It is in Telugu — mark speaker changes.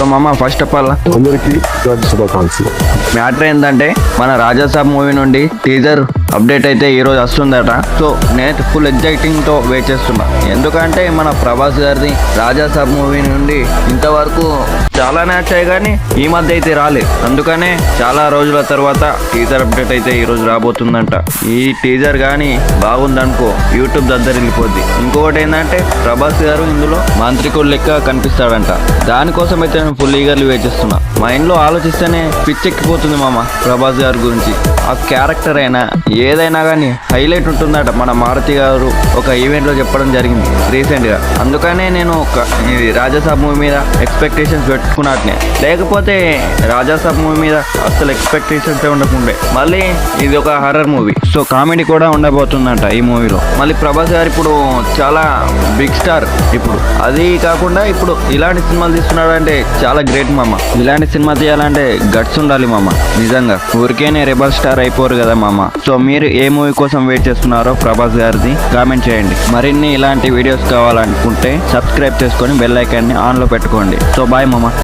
Speaker 1: సో మామ ఫస్ట్ ఆఫ్ ఆల్
Speaker 2: అందరికీ ఉగాది శుభాకాంక్షలు.
Speaker 1: మ్యాటర్ ఏంటంటే మన రాజాసాబ్ మూవీ నుండి టీజర్ అప్డేట్ అయితే ఈ రోజు వస్తుందట. సో నేను ఫుల్ ఎగ్జైటింగ్ తో వెయిట్ చేస్తున్నా. ఎందుకంటే మన ప్రభాస్ గారిది రాజాసాబ్ మూవీ నుండి ఇంతవరకు చాలానే వచ్చాయి కానీ ఈ మధ్య అయితే రాలేదు. అందుకనే చాలా రోజుల తర్వాత టీజర్ అప్డేట్ అయితే ఈ రోజు రాబోతుందంట. ఈ టీజర్ కానీ బాగుందనుకో యూట్యూబ్ దగ్గర వెళ్ళిపోద్ది. ఇంకొకటి ఏంటంటే ప్రభాస్ గారు ఇందులో మాంత్రికుడు లెక్క కనిపిస్తాడంట. దానికోసం అయితే నేను ఫుల్ ఈగర్లీ వెయిట్ చేస్తున్నా. మైండ్లో ఆలోచిస్తేనే పిచ్చెక్కిపోతుంది మామ ప్రభాస్ గారి గురించి. ఆ క్యారెక్టర్ అయినా ఏదైనా కానీ హైలైట్ ఉంటుందట. మన మారుతి గారు ఒక ఈవెంట్లో చెప్పడం జరిగింది రీసెంట్గా. అందుకనే నేను ఇది రాజాసాబ్ మూవీ మీద ఎక్స్పెక్టేషన్స్ పెట్టుకున్నట్నే. లేకపోతే రాజాసాబ్ మూవీ మీద అసలు ఎక్స్పెక్టేషన్స్ ఉండకుండే. మళ్ళీ ఇది ఒక హర్రర్ మూవీ, సో కామెడీ కూడా ఉండబోతుందంట ఈ మూవీలో. మళ్ళీ ప్రభాస్ గారు ఇప్పుడు చాలా బిగ్ స్టార్. ఇప్పుడు అది కాకుండా ఇప్పుడు ఇలాంటి సినిమాలు తీస్తున్నాడు అంటే చాలా గ్రేట్ మామ. ఇలాంటి సినిమా తీయాలంటే గట్స్ ఉండాలి మామ. నిజంగా ఊరికేనే రెబల్ స్టార్ అయిపోరు కదా మామ. సో మీరు ఏ మూవీ కోసం వెయిట్ చేస్తున్నారో ప్రభాస్ గారిది కామెంట్ చేయండి. మరిన్ని ఇలాంటి వీడియోస్ కావాలనుకుంటే సబ్స్క్రైబ్ చేసుకొని బెల్ ఐకాన్ని ఆన్లో పెట్టుకోండి. సో బాయ్ మామ.